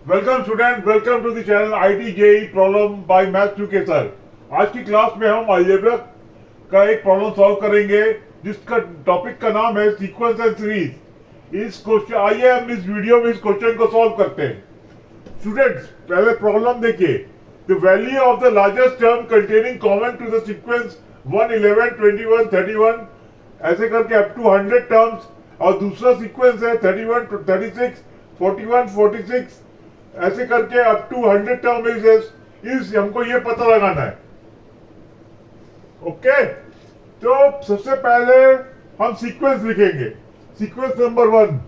Welcome student, welcome to the channel IT JE problem by maths two K sir. आज की class में हम algebra का एक प्रॉब्लम सॉल्व करेंगे जिसका टॉपिक का नाम है सीक्वेंस एंड सीरीज। इस क्वेश्चन आइए हम इस वीडियो में इस क्वेश्चन को सॉल्व करते हैं। स्टूडेंट्स पहले प्रॉब्लम देखिए। The value of the largest term containing common to the sequence 1, 11, 21, 31 ऐसे करके अप टू 100 टर्म्स, और दूसरा सीक्वेंस है 31, 36, 41, 46 ऐसे करके अप टू 100 टर्म इस हमको ये पता लगाना है। ओके, तो सबसे पहले हम सीक्वेंस लिखेंगे। सीक्वेंस नंबर 1,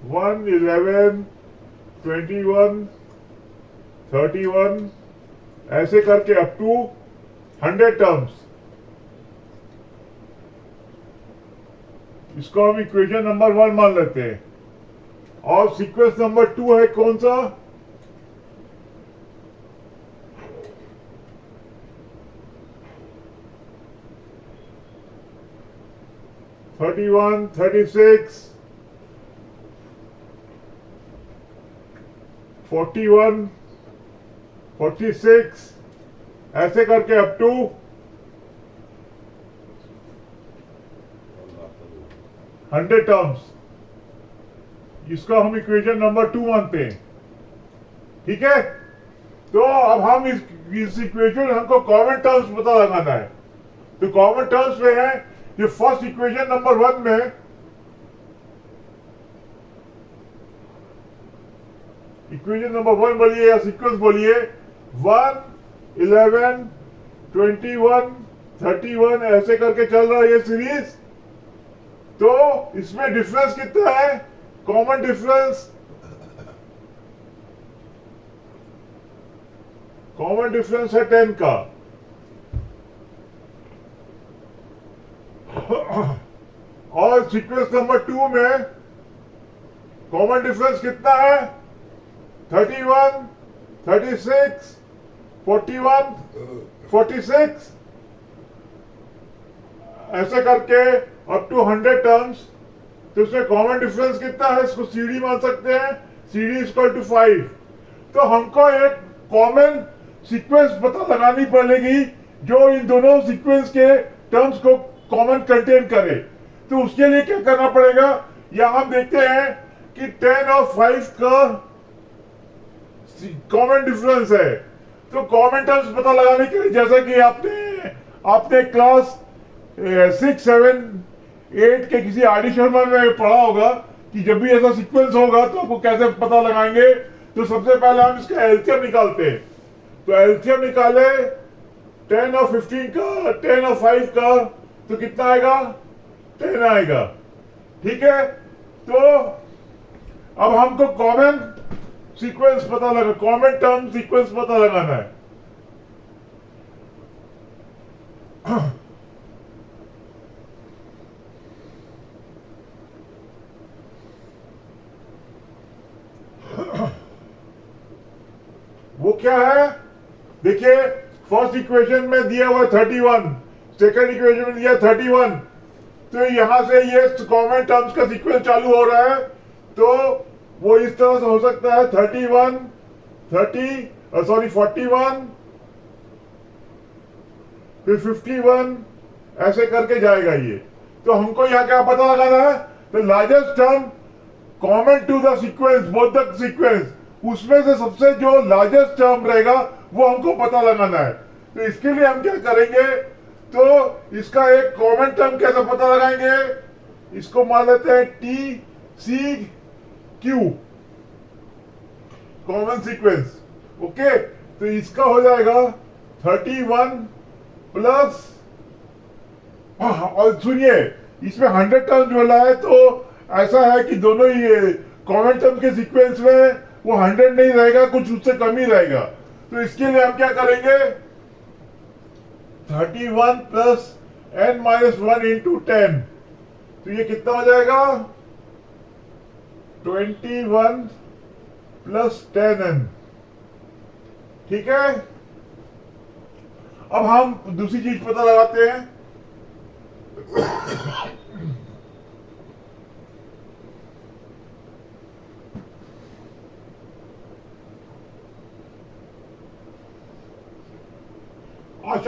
वन 11, 21, 31 ऐसे करके अप टू 100 टर्म्स। इसको हम इक्वेशन नंबर 1 मान लेते हैं। और सीक्वेंस नंबर 2 है कौन सा? थर्टी वन, 36, 41, 46 ऐसे करके अप टू 100 टर्म्स। इसका हम इक्वेशन नंबर 2 मानते हैं। ठीक है, तो अब हम इस इक्वेशन हमको कॉमन टर्म्स पता लगाना है। तो कॉमन टर्म्स में है ये फर्स्ट इक्वेशन नंबर 1 में इक्वेशन नंबर 1 बोलिए या सीक्वेंस बोलिए 1, 11, 21, 31 ऐसे करके चल रहा है ये सीरीज। तो इसमें डिफरेंस कितना है? कॉमन डिफरेंस है 10 का। और सीक्वेंस नंबर 2 में कॉमन डिफरेंस कितना है? 31, 36, 41, 46 ऐसे करके अप टू 100 टर्म्स। तो इसमें कॉमन डिफरेंस कितना है? इसको सीडी मान सकते हैं। CD equal to 5। तो हमको एक कॉमन सीक्वेंस पता लगानी पड़ेगी जो इन दोनों सीक्वेंस के टर्म्स को कॉमन कंटेन करे। तो उसके लिए क्या करना पड़ेगा? यहां हम देखते हैं कि 10 और 5 का कॉमन डिफरेंस है। तो कॉमन टर्म्स पता लगाने के लिए जैसा कि आपने क्लास 6, 7, 8 के किसी एडिशन में पढ़ा होगा कि जब भी ऐसा सीक्वेंस होगा तो आपको कैसे पता लगाएंगे। तो सबसे पहले हम इसका एलसीएम निकालते हैं। तो एलसीएम निकाले 10 और 15 का, 10 और 5 का, तो कितना आएगा? 10 आएगा। ठीक है, तो अब हमको कॉमन सीक्वेंस पता लगा, कॉमन टर्म सीक्वेंस पता लगाना है। वो क्या है? देखिए, फर्स्ट इक्वेशन में दिया हुआ 31, सेकंड इक्वेशन में दिया 31। तो यहां से ये कॉमन टर्म्स का सीक्वेंस चालू हो रहा है। तो वो इस तरह से हो सकता है 31, 41, फिर 51 ऐसे करके जाएगा ये। तो हमको यहां क्या पता लगाना है? The largest term common to the sequence, both the sequence, उसमें से सबसे जो लार्जेस्ट टर्म रहेगा वो हमको पता लगाना है। तो इसके लिए हम क्या करेंगे? तो इसका एक कॉमन टर्म कैसे पता लगाएंगे? इसको मान लेते हैं T C Q, common sequence. Okay, तो इसका हो जाएगा 31 प्लस, और सुनिए इसमें 100 टर्म बोला है, तो ऐसा है कि दोनों ही कॉमन टर्म के सीक्वेंस में वो 100 नहीं रहेगा, कुछ उससे कम ही रहेगा। तो इसके लिए हम क्या करेंगे? 31 प्लस n-1 इंटू 10, तो ये कितना हो जाएगा? 21 प्लस 10n। ठीक है, अब हम दूसरी चीज पता लगाते हैं। आशा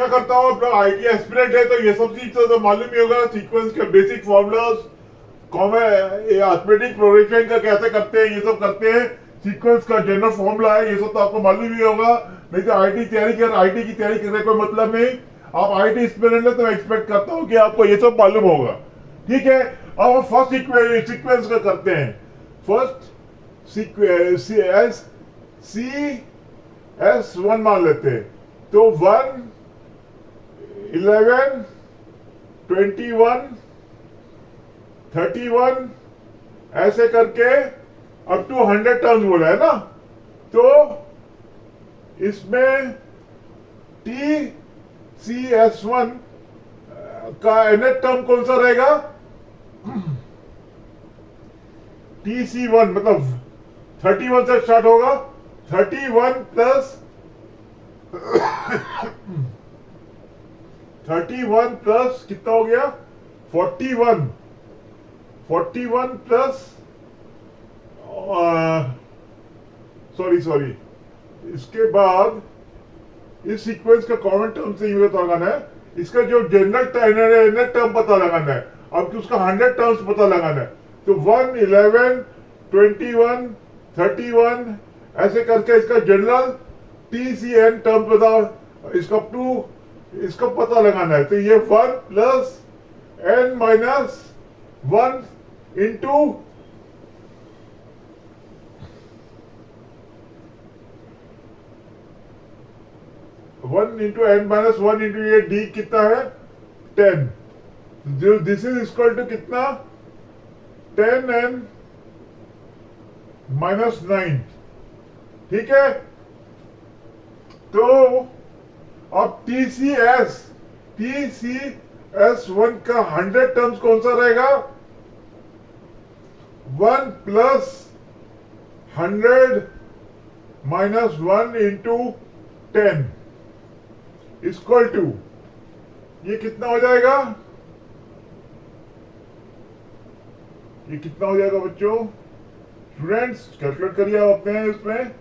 करता हूँ अपना आईटी एस्पिरेंट है तो ये सब चीज तो मालूम ही होगा, सीक्वेंस के बेसिक फॉर्मूलाज, अर्थमेटिक प्रोग्रेशन का कैसे करते हैं, ये सब करते हैं। सीक्वेंस का जनरल फॉर्मूला है, ये सब तो आपको मालूम ही होगा। नहीं तो आईटी तैयारी कर, आईटी की तैयारी करने कोई मतलब नहीं। आप आईटी एस्पिरेंट है तो मैं एक्सपेक्ट करता हूँ कि आपको ये सब मालूम होगा। ठीक है, अब हम फर्स्ट सीक्वेंस का करते हैं। फर्स्ट सीक्वेंस CS1 मान लेते हैं। तो 1 11 21 31 ऐसे करके अप टू 100 टर्म्स बोला है ना। तो इसमें TCS1 का nth टर्म कौन सा रहेगा? TC1 मतलब 31 से स्टार्ट होगा। 31 प्लस 31 प्लस कितना हो गया? 41 प्लस सॉरी इसके बाद इस सीक्वेंस का कॉमन टर्म से ही पता लगाना है। इसका जो जनरल टर्म पता लगाना है, अब उसका 100 टर्म्स पता लगाना है। तो 1 11 21 31 ऐसे करके इसका जनरल TCN टर्म पता, इसका पता लगाना है। तो ये 1 plus n minus 1 into 1 into n minus 1 into ये d कितना है? 10। जो दिस इज इक्वल टू कितना? 10n minus 9। ठीक है, तो अब TCS1 का 100 टर्म्स कौन सा रहेगा? 1 plus 100 minus 1 into 10 equal to ये कितना हो जाएगा? ये कितना हो जाएगा बच्चों? स्टूडेंट्स कैलकुलेट करिए आप अपने इसमें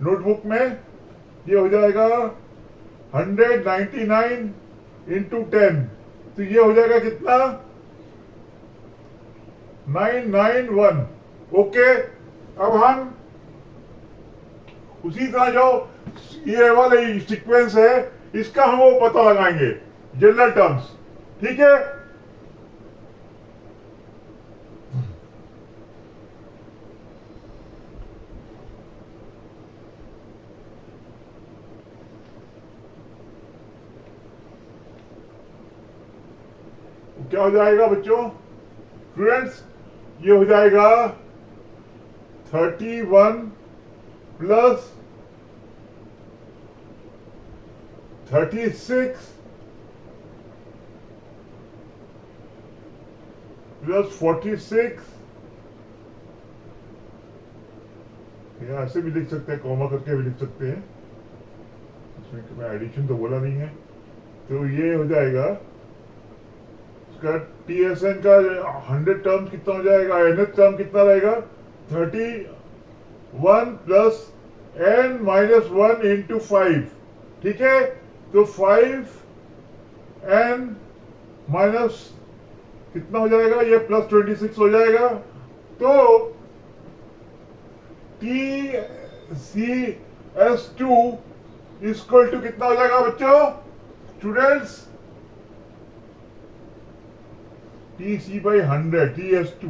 नोटबुक में। ये हो जाएगा 199 इंटू 10। तो ये हो जाएगा कितना? 991। ओके, अब हम उसी तरह जो ये वाला सीक्वेंस है इसका हम वो पता लगाएंगे, जनरल टर्म्स। ठीक है, क्या हो जाएगा बच्चों? स्टूडेंट्स ये हो जाएगा 31 प्लस 36 प्लस 46। या ऐसे भी लिख सकते हैं, कॉमा करके भी लिख सकते हैं, इसमें मैं एडिशन तो बोला नहीं है। तो ये हो जाएगा इसका TSN का 100 टर्म्स कितना हो जाएगा? nth टर्म कितना रहेगा? 31 प्लस n माइनस 1 इंटू 5। ठीक है, तो 5n माइनस कितना हो जाएगा? ये प्लस 26 हो जाएगा। तो TCS2 इक्वल टू कितना हो जाएगा बच्चों? Students TC by 100 TS2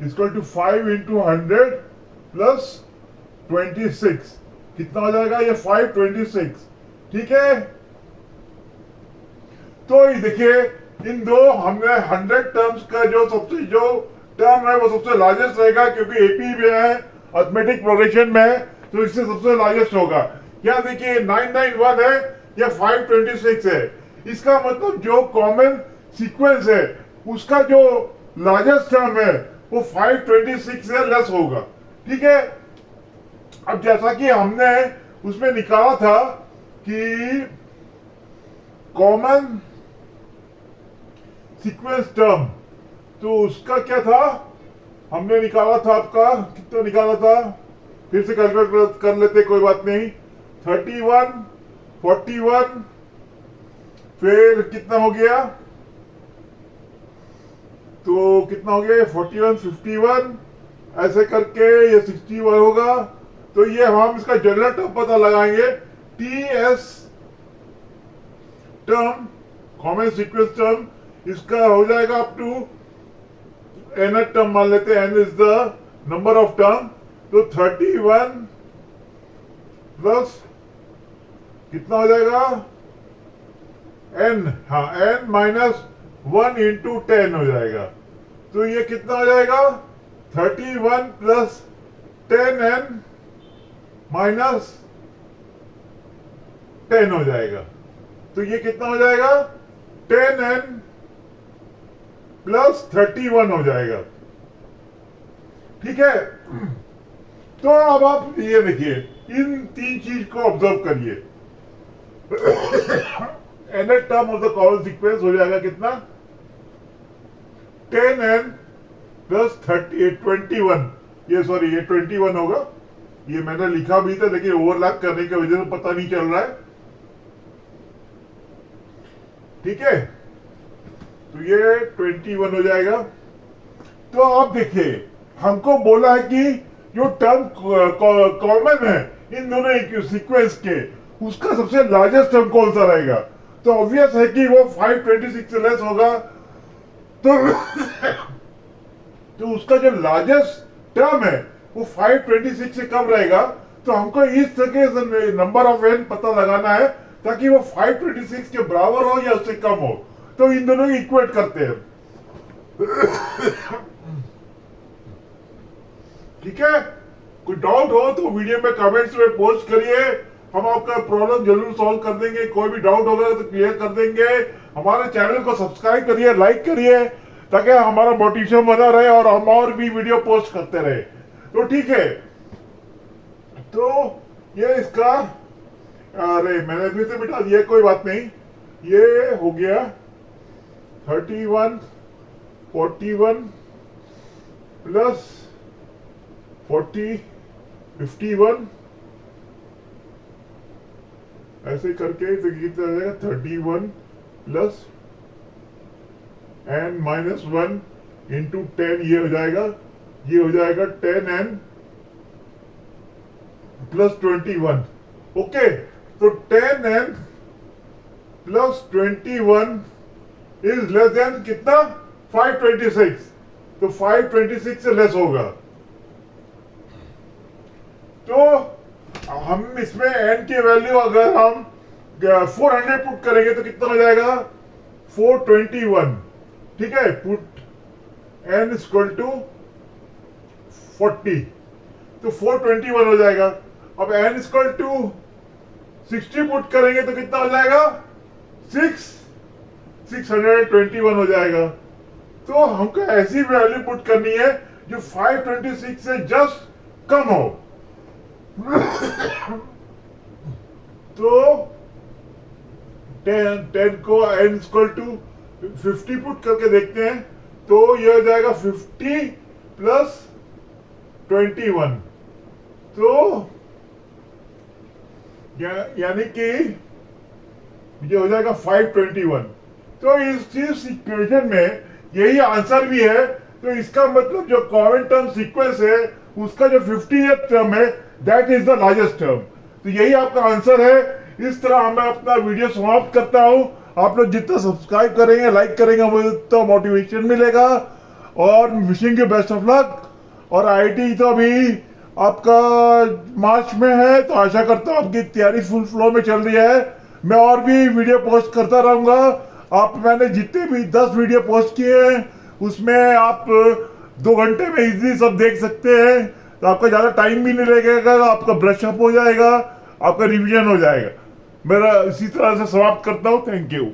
equal to 5 into 100 plus 26। कितना हो जाएगा? ये 526। ठीक है, तो ये देखिए इन दो हमने 100 टर्म्स का जो टर्म है वो सबसे लार्जेस्ट रहेगा, क्योंकि एपी में है, अर्थमेटिक प्रोग्रेशन में है, तो इससे सबसे लार्जेस्ट होगा। क्या देखिए 991 है या 526 है। इसका मतलब जो कॉमन सीक्वेंस है उसका जो लार्जेस्ट टर्म है वो 526 से लेस होगा। ठीक है, अब जैसा कि हमने उसमें निकाला था कि कॉमन सीक्वेंस टर्म, तो उसका क्या था, हमने निकाला था, आपका कितना निकाला था, फिर से कैलकुलेट कर लेते, कोई बात नहीं। 31, 41, फिर कितना हो गया, तो कितना हो गया, 41, 51, ऐसे करके ये 61 होगा। तो ये हम इसका जनरल टर्म पता लगाएंगे, T S term, common sequence term, इसका हो जाएगा अप टू एन टर्म मान लेते हैं, n is the number of term. तो 31 प्लस कितना हो जाएगा, एन, हाँ एन माइनस 1 इंटू 10 हो जाएगा। तो ये कितना हो जाएगा, 31 प्लस 10n माइनस 10 हो जाएगा। तो ये कितना हो जाएगा, 10n प्लस 31 हो जाएगा। ठीक है, तो अब आप ये देखिए, इन तीन चीज को ऑब्जर्व करिए। nth term of the common sequence हो जाएगा कितना, 10n प्लस 21, ये सॉरी ये 21 होगा, ये मैंने लिखा भी था लेकिन ओवरलैप करने की वजह से पता नहीं चल रहा है। ठीक है, तो ये 21 हो जाएगा। तो आप देखिए, हमको बोला है कि जो टर्म कॉमन है इन दोनों सीक्वेंस के, उसका सबसे लार्जेस्ट टर्म कौन सा रहेगा। तो ऑब्वियस है कि वो 526 से लेस होगा। तो उसका जो लार्जेस्ट टर्म है वो 526 से कम रहेगा। तो हमको इस तरह से नंबर ऑफ एन पता लगाना है ताकि वो 526 के बराबर हो या उससे कम हो। तो इन दोनों को इक्वेट करते हैं। ठीक है, कोई डाउट हो तो वीडियो में कमेंट्स में पोस्ट करिए, हम आपका प्रॉब्लम जरूर सॉल्व कर देंगे। कोई भी डाउट होगा तो क्लियर कर देंगे। हमारे चैनल को सब्सक्राइब करिए, लाइक करिए, ताकि हमारा मोटिवेशन बना रहे और हम और भी वीडियो पोस्ट करते रहे। तो ठीक है, तो ये इसका, अरे मैंने फिर से मिटा दिया, कोई बात नहीं, ये हो गया 31, 41 प्लस 40, 51, ऐसे करके तो कितना आ जाएगा, 31 प्लस n माइनस 1 इंटू 10, ये हो जाएगा, ये हो जाएगा 10n प्लस 21। ओके, तो 10n plus 21 is less than कितना, 526। तो 526 से लेस होगा। तो हम इसमें n की वैल्यू अगर हम 400 पुट करेंगे तो कितना हो जाएगा, 421। ठीक है, पुट n इक्वल टू 40, तो 421 हो जाएगा। अब n इक्वल टू 60 पुट करेंगे तो कितना हो जाएगा, 621 हो जाएगा। तो हमको ऐसी वैल्यू पुट करनी है जो 526 से जस्ट कम हो। तो 10 को n इक्वल टू 50 पुट करके देखते हैं, तो ये हो जाएगा 50 प्लस 21। तो यानी कि ये हो जाएगा 521। तो इस इक्वेशन में यही आंसर भी है। तो इसका मतलब जो कॉमन टर्म सीक्वेंस है उसका जो 50th टर्म है that is the largest term. तो यही आपका आंसर है। इस तरह मैं अपना वीडियो समाप्त करता हूं। आप लोग जितना सब्सक्राइब करेंगे, लाइक करेंगे, मुझे उतना मोटिवेशन मिलेगा। और wishing you best of luck. और आईटी तो अभी आपका मार्च में है, तो आशा करता हूँ आपकी तैयारी फुल फ्लो में चल रही है। मैं और भी वीडियो पोस्ट करता रहूंगा। मैंने जितने भी 10 वीडियो पोस्ट किए हैं उसमें आप 2 घंटे में इजीली सब देख सकते हैं। तो आपका ज़्यादा टाइम भी नहीं लगेगा, आपका ब्रश अप हो जाएगा, आपका रिवीजन हो जाएगा। मेरा इसी तरह से समाप्त करता हूँ। Thank you.